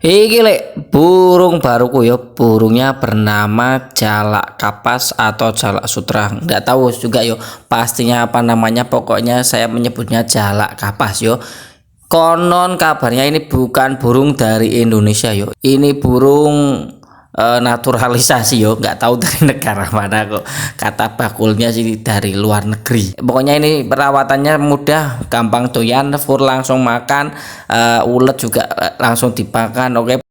Iki lek burung baruku ya, burungnya bernama jalak kapas atau jalak sutra. Nggak tahu juga yo pastinya apa namanya, pokoknya saya menyebutnya jalak kapas yo. Konon kabarnya ini bukan burung dari Indonesia yo. Ini burung naturalisasi yo, nggak tahu dari negara mana kok. Kata bakulnya sih dari luar negeri. Pokoknya ini perawatannya mudah, gampang doyan, fur langsung makan, ulet juga langsung dimakan. Oke.